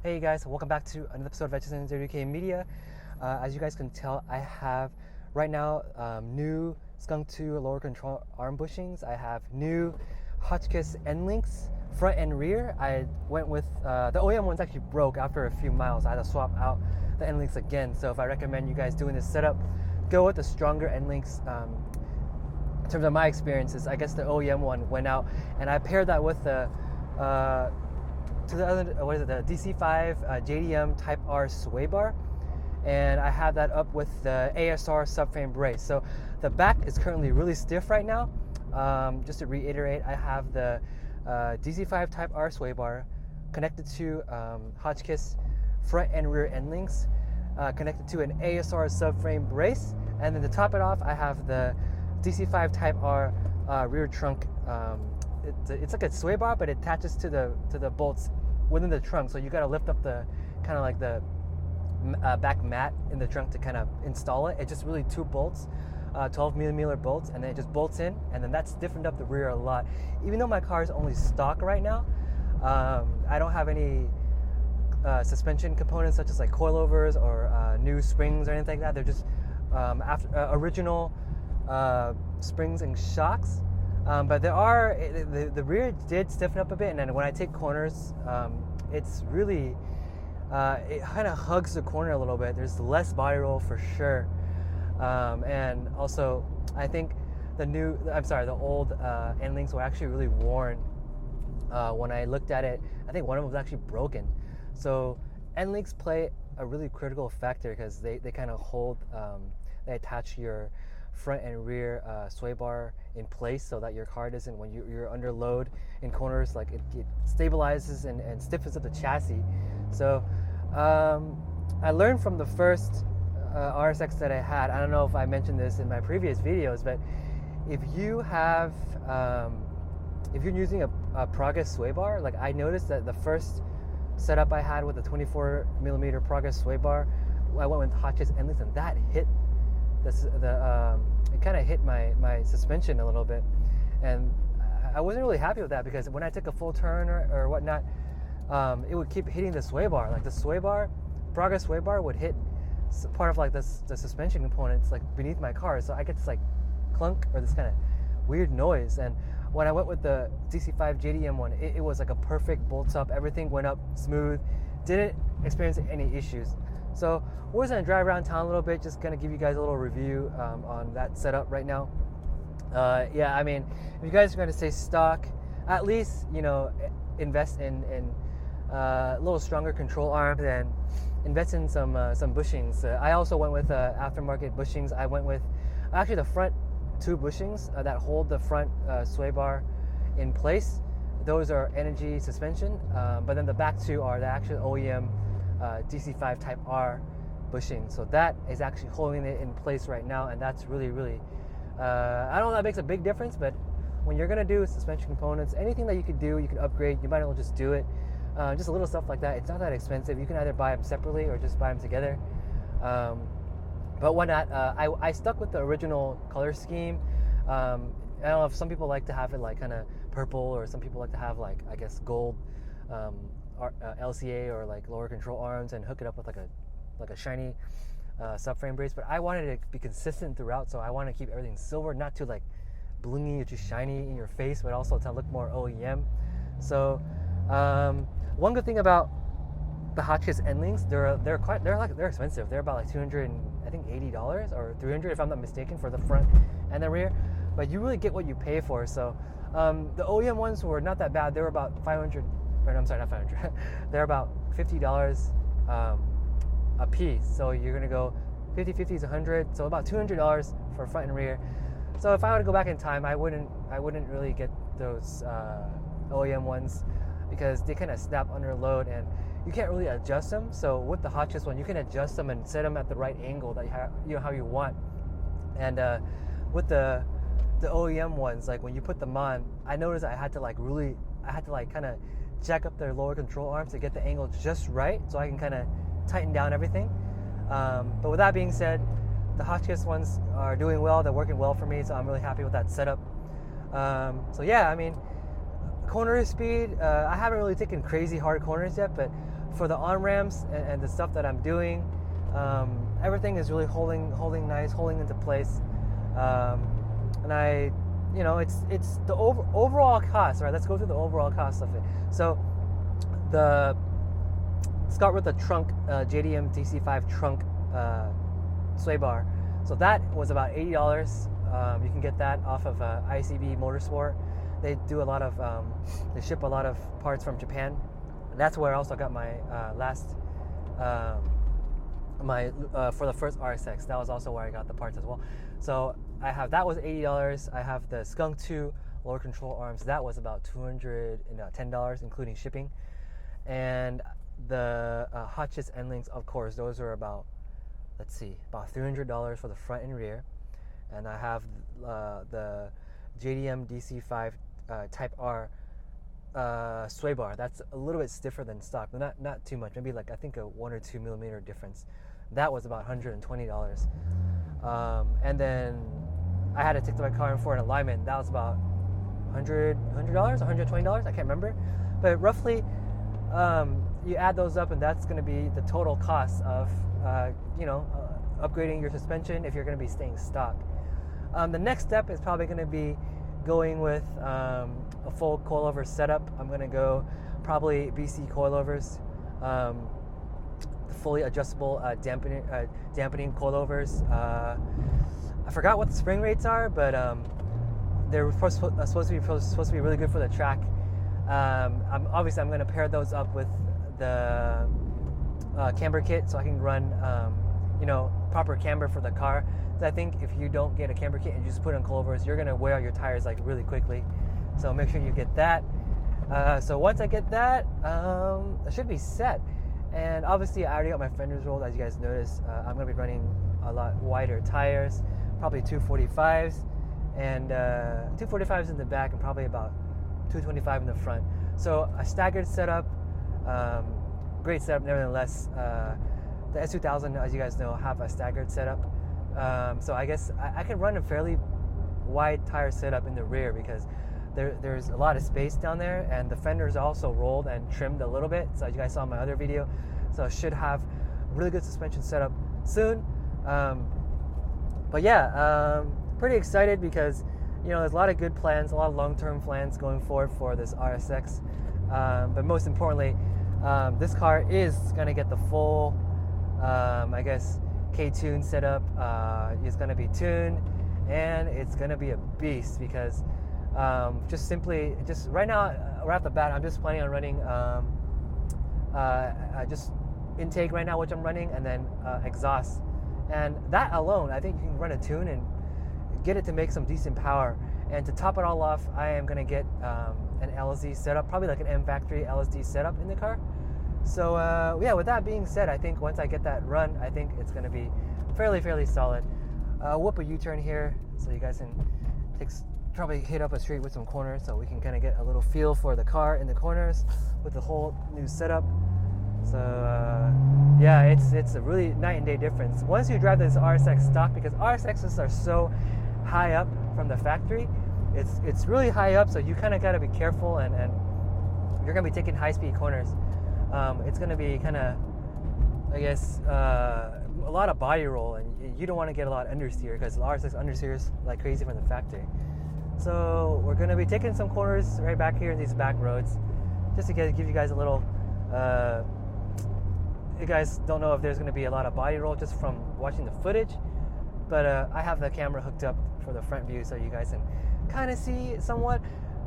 Hey guys, welcome back to another episode of HSN0UK Media. As you guys can tell, I have right now new Skunk2 lower control arm bushings. I have new Hotchkis Endlinks front and rear. I went with the OEM ones actually broke after a few miles. I had to swap out the Endlinks again. So if I recommend you guys doing this setup, go with the stronger Endlinks. In terms of my experiences, I guess the OEM one went out, and I paired that with the the DC5 JDM Type R sway bar, and I have that up with the ASR subframe brace. So the back is currently really stiff right now. Just to reiterate, I have the DC5 Type R sway bar connected to Hotchkis front and rear end links, connected to an ASR subframe brace, and then to top it off, I have the DC5 Type R rear trunk. It's like a sway bar, but it attaches to the bolts within the trunk. So you got to lift up the kind of like the back mat in the trunk to kind of install it. It's just really two bolts, 12 millimeter bolts, and then it just bolts in, and then that's stiffened up the rear a lot. Even though my car is only stock right now, I don't have any suspension components such as like coilovers or new springs or anything like that. They're just original springs and shocks. But there are, the rear did stiffen up a bit, and then when I take corners, it's really, it kind of hugs the corner a little bit. There's less body roll for sure. And also, I think the old Endlinks were actually really worn. When I looked at it, I think one of them was actually broken. So Endlinks play a really critical factor because they kind of hold, they attach your front and rear sway bar in place so that your car doesn't, when you're under load in corners, like it stabilizes and stiffens up the chassis. So I learned from the first RSX that I had, I don't know if I mentioned this in my previous videos, but if you have if you're using a Progress sway bar, like I noticed that the first setup I had with the 24 millimeter Progress sway bar, I went with Hotchkis Endlinks, and that hit it kind of hit my suspension a little bit, and I wasn't really happy with that because when I took a full turn or whatnot, it would keep hitting the sway bar. Like the sway bar, Progress sway bar would hit part of like the suspension components like beneath my car, so I get this like clunk or this kind of weird noise. And when I went with the DC5 JDM one, it was like a perfect bolts up, everything went up smooth, didn't experience any issues. So we're just gonna drive around town a little bit, just gonna give you guys a little review on that setup right now. Yeah, I mean, if you guys are gonna stay stock, at least, you know, invest in a little stronger control arm, and invest in some bushings. I also went with aftermarket bushings. I went with actually the front two bushings that hold the front sway bar in place. Those are energy suspension, but then the back two are the actual OEM DC5 Type R bushing. So that is actually holding it in place right now, and that's really, really, I don't know, that makes a big difference, but when you're gonna do suspension components, anything that you could do, you can upgrade, you might as well just do it. Just a little stuff like that, it's not that expensive. You can either buy them separately or just buy them together. But why not? I stuck with the original color scheme. I don't know if some people like to have it like kind of purple, or some people like to have like, I guess, gold LCA or like lower control arms and hook it up with like a shiny subframe brace. But I wanted it to be consistent throughout, so I want to keep everything silver, not too like blingy or too shiny in your face, but also to look more OEM. So one good thing about the Hotchkis Endlinks, they're expensive. They're about like $280 or $300 if I'm not mistaken for the front and the rear, but you really get what you pay for. So the OEM ones were not that bad. They were about $500. Or I'm sorry, not $500. They're about $50 a piece. So you're gonna go 50 is $100. So about $200 for front and rear. So if I were to go back in time, I wouldn't really get those OEM ones because they kind of snap under load and you can't really adjust them. So with the Hotchkis one, you can adjust them and set them at the right angle that you know how you want. And with the OEM ones, like when you put them on, I noticed I had to kind of jack up their lower control arms to get the angle just right so I can kind of tighten down everything. But with that being said, the Hotchkis ones are doing well. They're working well for me, so I'm really happy with that setup. So yeah, I mean, corner speed, I haven't really taken crazy hard corners yet, but for the on-ramps and the stuff that I'm doing, everything is really holding nice, holding into place. And I, you know, it's the overall cost, right? Let's go through the overall cost of it. So let's start with the trunk, JDM DC5 trunk sway bar. So that was about $80. You can get that off of ICB Motorsport. They do a lot of, they ship a lot of parts from Japan. And that's where I also got my for the first RSX. That was also where I got the parts as well. So that was $80. I have the Skunk2 lower control arms. That was about $210, including shipping. And the Hotchkis Endlinks, of course, those are about, let's see, about $300 for the front and rear. And I have the JDM DC5 Type R sway bar. That's a little bit stiffer than stock, but not too much. Maybe like, I think a 1 or 2 millimeter difference. That was about $120. And then I had to take my car in for an alignment. That was about $100, $120. I can't remember, but roughly you add those up, and that's going to be the total cost of upgrading your suspension if you're going to be staying stock. The next step is probably going to be going with a full coilover setup. I'm going to go probably BC coilovers, fully adjustable dampening coilovers. I forgot what the spring rates are, but they're supposed to be really good for the track. Obviously I'm going to pair those up with the camber kit, so I can run proper camber for the car. So I think if you don't get a camber kit and you just put on coilovers, you're going to wear out your tires like really quickly. So make sure you get that. So once I get that, I should be set. And obviously I already got my fenders rolled, as you guys noticed. I'm going to be running a lot wider tires, probably 245s, and 245s in the back and probably about 225 in the front. So a staggered setup, great setup nevertheless. The S2000, as you guys know, have a staggered setup. So I guess I can run a fairly wide tire setup in the rear because there's a lot of space down there, and the fenders are also rolled and trimmed a little bit, so you guys saw in my other video. So I should have really good suspension setup soon. But yeah, pretty excited because there's a lot of good plans, a lot of long-term plans going forward for this RSX. But most importantly, this car is going to get the full, I guess, K-tune setup. It's going to be tuned, and it's going to be a beast because just right now, right off the bat, I'm just planning on running just intake right now, which I'm running, and then exhaust. And that alone, I think you can run a tune and get it to make some decent power. And to top it all off, I am going to get an LSD setup, probably like an M Factory LSD setup in the car. So yeah, with that being said, I think once I get that run, I think it's going to be fairly solid. Whoop a U-turn here so you guys can probably hit up a street with some corners so we can kind of get a little feel for the car in the corners with the whole new setup. So yeah, it's a really night and day difference once you drive this RSX stock, because RSXs are so high up from the factory. It's really high up, so you kind of got to be careful, and you're going to be taking high-speed corners. It's going to be kind of, I guess, a lot of body roll, and you don't want to get a lot of understeer because the RSX understeers like crazy from the factory. So we're going to be taking some corners right back here in these back roads, just to give you guys a little. You guys don't know if there's going to be a lot of body roll just from watching the footage, but I have the camera hooked up for the front view so you guys can kind of see somewhat.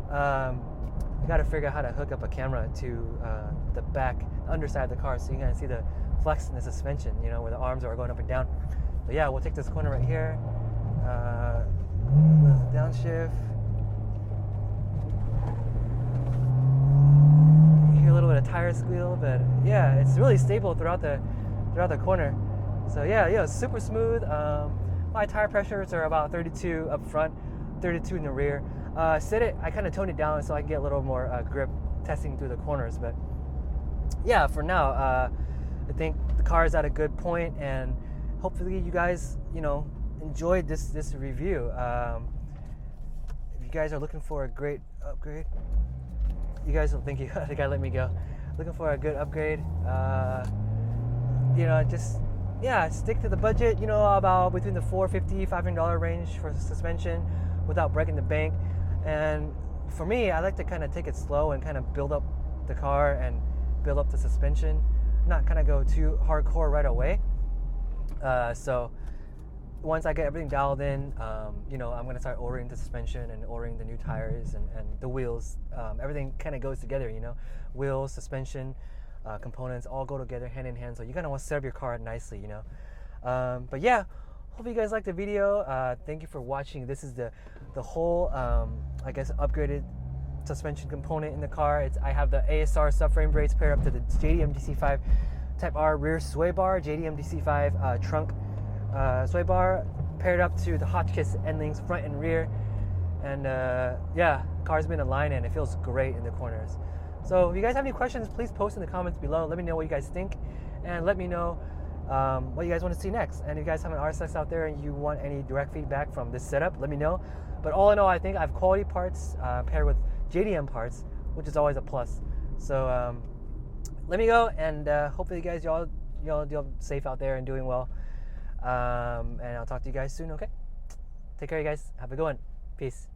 You got to figure out how to hook up a camera to the underside of the car so you can see the flex in the suspension, where the arms are going up and down. But yeah, we'll take this corner right here. Downshift. You hear a little bit of tire squeal, but yeah, it's really stable throughout the corner. So yeah, super smooth. My tire pressures are about 32 up front, 32 in the rear. I kind of toned it down so I can get a little more grip testing through the corners. But yeah, for now, I think the car is at a good point, and hopefully you guys, enjoyed this review. If you guys are looking for a great upgrade, you guys will think you gotta let me go. looking for a good upgrade, just stick to the budget. About between the $450-$500 range for suspension, without breaking the bank. And for me, I like to kind of take it slow and kind of build up the car and build up the suspension, not kind of go too hardcore right away. So once I get everything dialed in, I'm going to start ordering the suspension and ordering the new tires and the wheels. Everything kind of goes together, wheels, suspension, components all go together hand in hand. So you're going to want to set up your car nicely, But yeah, hope you guys liked the video. Thank you for watching. This is the whole, upgraded suspension component in the car. I have the ASR subframe brakes paired up to the JDM DC5 Type R rear sway bar, JDM DC5 trunk sway bar, paired up to the Hotchkis Endlinks front and rear. And car's been aligned and it feels great in the corners. So if you guys have any questions, please post in the comments below. Let me know what you guys think, and let me know what you guys want to see next. And if you guys have an RSX out there and you want any direct feedback from this setup, let me know. But all in all, I think I have quality parts paired with JDM parts, which is always a plus. So let me go, and hopefully you guys y'all safe out there and doing well. And I'll talk to you guys soon. Okay, take care, you guys. Have a good one. Peace.